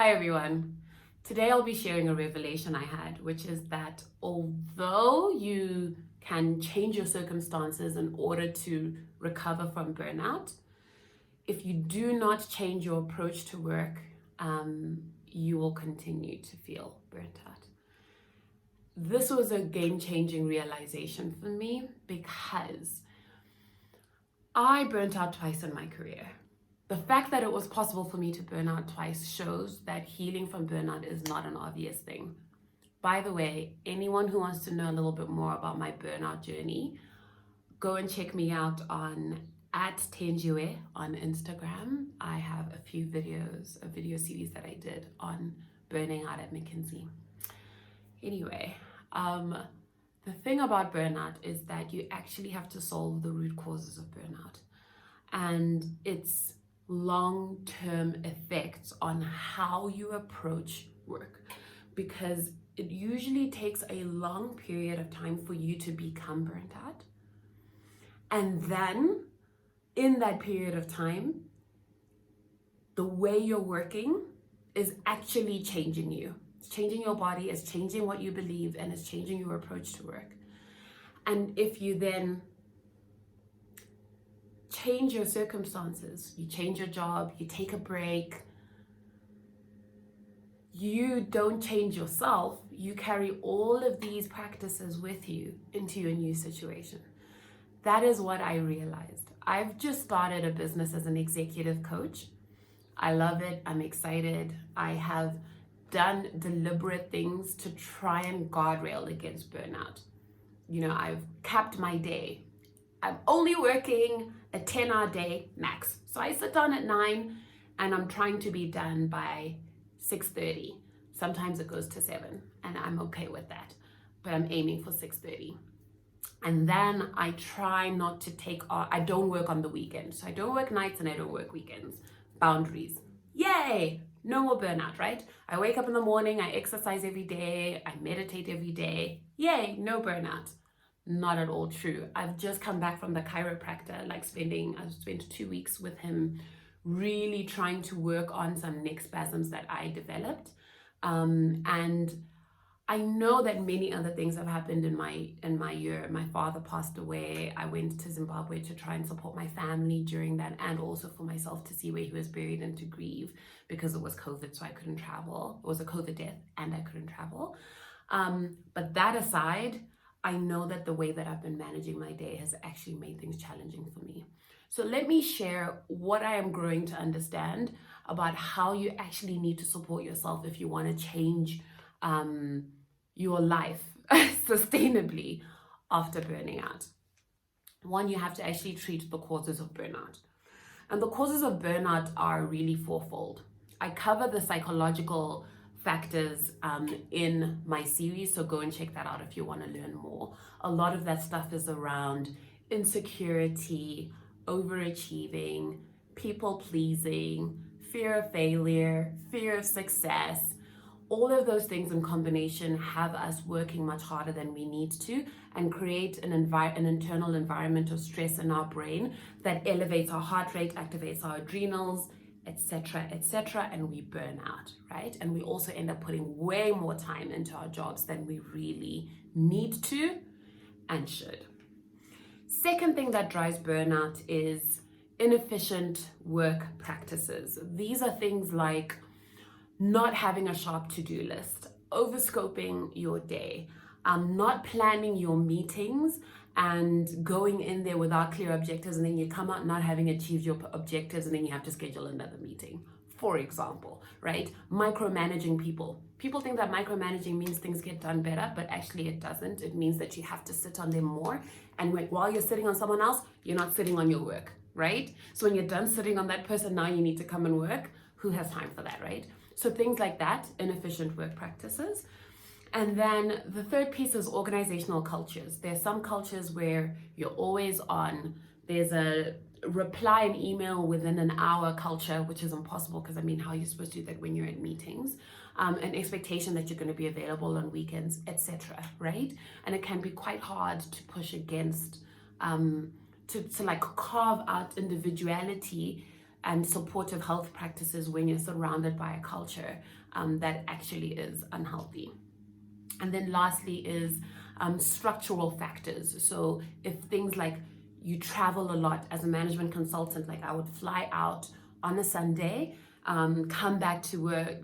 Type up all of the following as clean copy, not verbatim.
Hi everyone. Today I'll be sharing a revelation I had, which is that although you can change your circumstances in order to recover from burnout, if you do not change your approach to work, you will continue to feel burnt out. This was a game-changing realization for me because I burnt out twice in my career. The fact that it was possible for me to burn out twice shows that healing from burnout is not an obvious thing. By the way, anyone who wants to know a little bit more about my burnout journey, go and check me out on @TENJI on Instagram. I have a few videos, a video series that I did on burning out at McKinsey. Anyway, the thing about burnout is that you actually have to solve the root causes of burnout. And it's long-term effects on how you approach work, because it usually takes a long period of time for you to become burnt out. And then in that period of time, the way you're working is actually changing you. It's changing your body, it's changing what you believe, and it's changing your approach to work. And if you then change your circumstances, you change your job, you take a break, you don't change yourself, you carry all of these practices with you into your new situation. That is what I realized. I've just started a business as an executive coach. I love it, I'm excited. I have done deliberate things to try and guardrail against burnout. I've capped my day. I'm only working a 10-hour day max. So I sit down at 9 and I'm trying to be done by 6:30. Sometimes it goes to 7 and I'm okay with that, but I'm aiming for 6:30. And then I try not to I don't work on the weekend. So I don't work nights and I don't work weekends. Boundaries. Yay! No more burnout, right? I wake up in the morning, I exercise every day, I meditate every day. Yay, no burnout. Not at all true. I've just come back from the chiropractor, I've spent 2 weeks with him, really trying to work on some neck spasms that I developed. And I know that many other things have happened in my year. My father passed away. I went to Zimbabwe to try and support my family during that, and also for myself to see where he was buried and to grieve, because it was COVID, so I couldn't travel. It was a COVID death and I couldn't travel. But that aside, I know that the way that I've been managing my day has actually made things challenging for me. So let me share what I am growing to understand about how you actually need to support yourself if you want to change your life sustainably after burning out. One, you have to actually treat the causes of burnout. And the causes of burnout are really fourfold. I cover the psychological factors in my series, so go and check that out if you want to learn more. A lot of that stuff is around insecurity, overachieving, people pleasing, fear of failure, fear of success. All of those things in combination have us working much harder than we need to and create an internal environment of stress in our brain that elevates our heart rate, activates our adrenals, etc., and we burn out, right? And we also end up putting way more time into our jobs than we really need to and should. Second thing that drives burnout is inefficient work practices. These are things like not having a sharp to-do list, overscoping your day, not planning your meetings and going in there without clear objectives, and then you come out not having achieved your objectives, and then you have to schedule another meeting, for example, right? Micromanaging people. People think that micromanaging means things get done better, but actually it doesn't. It means that you have to sit on them more, and while you're sitting on someone else, you're not sitting on your work, right? So when you're done sitting on that person, now you need to come and work. Who has time for that, right? So things like that, inefficient work practices. And then the third piece is organizational cultures. There's some cultures where you're always on. There's a reply an email within an hour culture, which is impossible, because how are you supposed to do that when you're at meetings? An expectation that you're going to be available on weekends, etc., right? And it can be quite hard to push against, to carve out individuality and supportive health practices when you're surrounded by a culture that actually is unhealthy. And then lastly is structural factors. So if things like you travel a lot as a management consultant, like I would fly out on a Sunday, come back to work,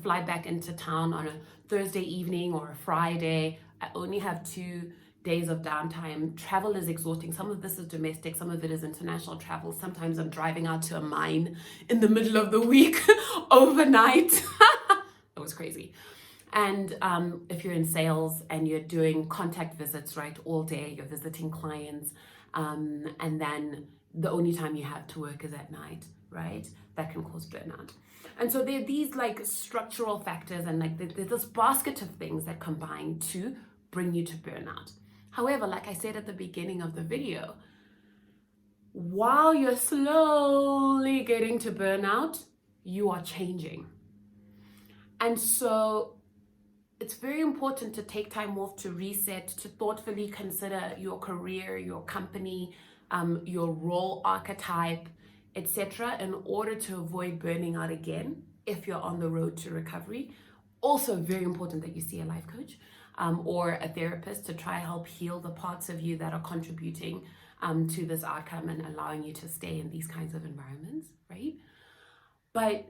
fly back into town on a Thursday evening or a Friday. I only have 2 days of downtime. Travel is exhausting. Some of this is domestic, some of it is international travel. Sometimes I'm driving out to a mine in the middle of the week overnight. It was crazy. And if you're in sales and you're doing contact visits, right, all day, you're visiting clients, and then the only time you have to work is at night, right? That can cause burnout. And so there are these like structural factors and like there's this basket of things that combine to bring you to burnout. However, like I said at the beginning of the video, while you're slowly getting to burnout, you are changing. And so it's very important to take time off to reset, to thoughtfully consider your career, your company, your role archetype, etc., in order to avoid burning out again if you're on the road to recovery. Also very important that you see a life coach or a therapist to try to help heal the parts of you that are contributing to this outcome and allowing you to stay in these kinds of environments, right? But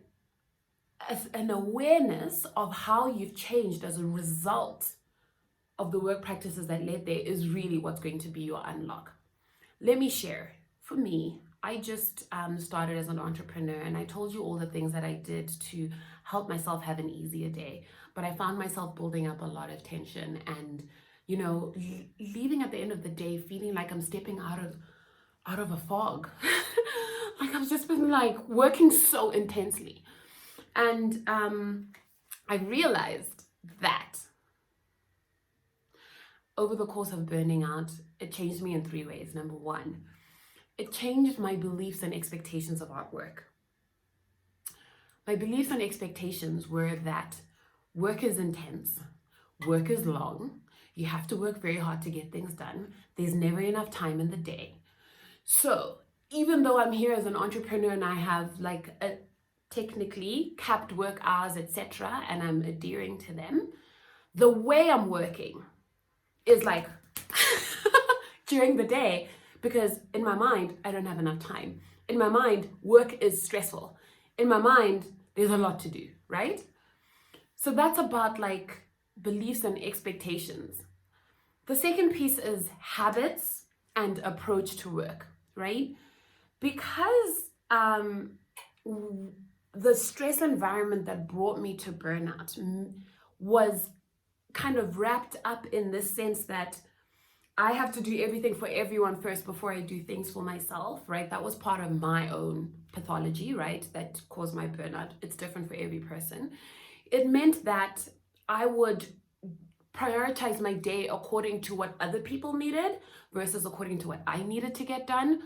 as an awareness of how you've changed as a result of the work practices that led there is really what's going to be your unlock. Let me share. For me, I just started as an entrepreneur, and I told you all the things that I did to help myself have an easier day. But I found myself building up a lot of tension and, leaving at the end of the day feeling like I'm stepping out of a fog. Like I've just been like working so intensely. And I realized that over the course of burning out, it changed me in 3 ways. Number one, it changed my beliefs and expectations about work. My beliefs and expectations were that work is intense, work is long, you have to work very hard to get things done, there's never enough time in the day. So even though I'm here as an entrepreneur and I have like a technically capped work hours, etc., and I'm adhering to them, the way I'm working is like during the day, because in my mind, I don't have enough time. In my mind, work is stressful. In my mind, there's a lot to do, right? So that's about like beliefs and expectations. The second piece is habits and approach to work, right? Because the stress environment that brought me to burnout was kind of wrapped up in this sense that I have to do everything for everyone first before I do things for myself, right? That was part of my own pathology, right? That caused my burnout. It's different for every person. It meant that I would prioritize my day according to what other people needed versus according to what I needed to get done.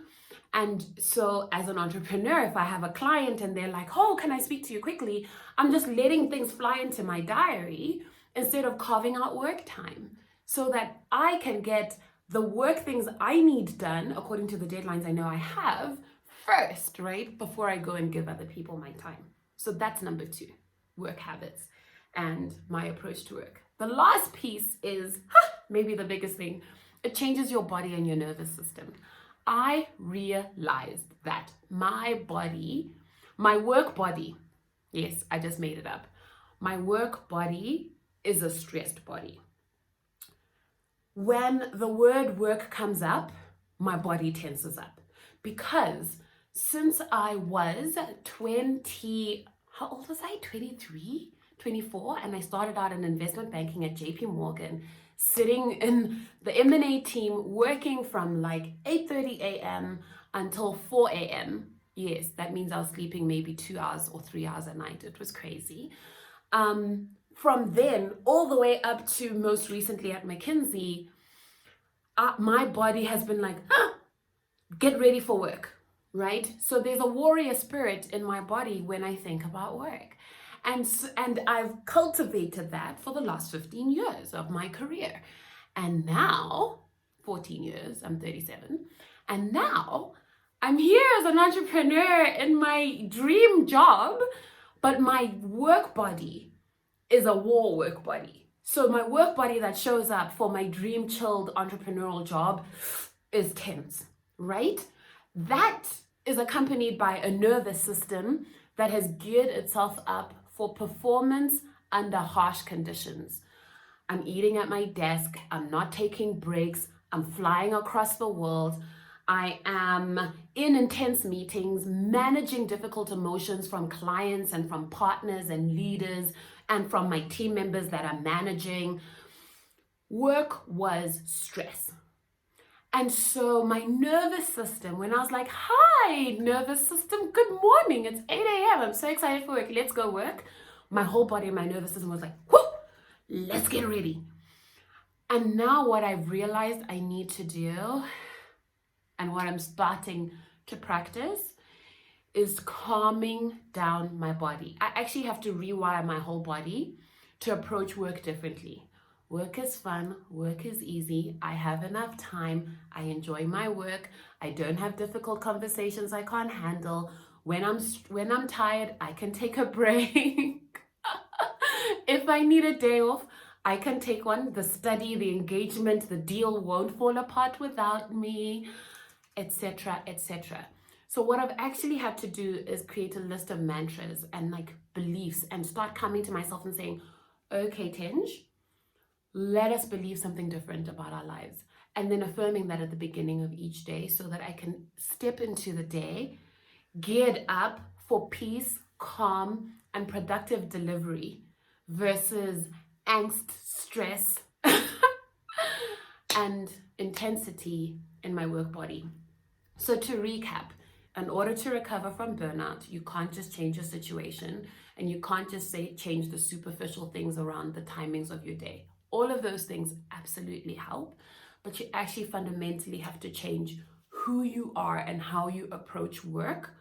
And so as an entrepreneur, if I have a client and they're like, oh, can I speak to you quickly? I'm just letting things fly into my diary instead of carving out work time so that I can get the work things I need done according to the deadlines I know I have first, right? Before I go and give other people my time. So that's number 2, work habits and my approach to work. The last piece is maybe the biggest thing. It changes your body and your nervous system. I realized that my body, my work body, yes, I just made it up. My work body is a stressed body. When the word work comes up, my body tenses up because since I was 20, how old was I? 23, 24, and I started out in investment banking at JP Morgan, sitting in the M&A team, working from like 8:30 a.m. until 4 a.m. Yes, that means I was sleeping maybe 2 hours or 3 hours a night. It was crazy. From then all the way up to most recently at McKinsey, my body has been like, get ready for work, right? So there's a warrior spirit in my body when I think about work. And I've cultivated that for the last 15 years of my career. And now, 14 years, I'm 37. And now I'm here as an entrepreneur in my dream job, but my work body is a war work body. So my work body that shows up for my dream chilled entrepreneurial job is tense, right? That is accompanied by a nervous system that has geared itself up for performance under harsh conditions. I'm eating at my desk, I'm not taking breaks, I'm flying across the world, I am in intense meetings, managing difficult emotions from clients and from partners and leaders and from my team members that I'm managing. Work was stress. And so my nervous system, when I was like, hi, nervous system, good morning, it's 8 a.m. I'm so excited for work, let's go work. My whole body, my nervous system was like, whoo, let's get ready. And now what I've realized I need to do, and what I'm starting to practice, is calming down my body. I actually have to rewire my whole body to approach work differently. Work is fun, work is easy, I have enough time, I enjoy my work, I don't have difficult conversations I can't handle. When I'm tired, I can take a break. If I need a day off, I can take one. The study, the engagement, the deal won't fall apart without me, etc., etc. So what I've actually had to do is create a list of mantras and like beliefs and start coming to myself and saying, okay, Tenj, let us believe something different about our lives. And then affirming that at the beginning of each day so that I can step into the day geared up for peace, calm, and productive delivery versus angst, stress, and intensity in my work body. So to recap, in order to recover from burnout, you can't just change your situation and you can't just change the superficial things around the timings of your day. All of those things absolutely help, but you actually fundamentally have to change who you are and how you approach work,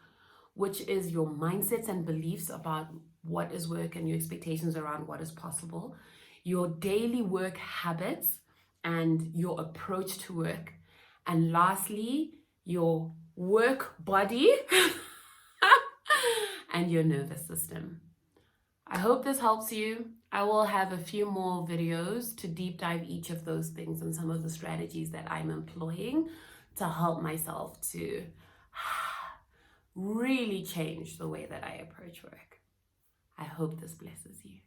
which is your mindsets and beliefs about what is work and your expectations around what is possible, your daily work habits and your approach to work, and lastly, your work body and your nervous system. I hope this helps you. I will have a few more videos to deep dive each of those things and some of the strategies that I'm employing to help myself to really change the way that I approach work. I hope this blesses you.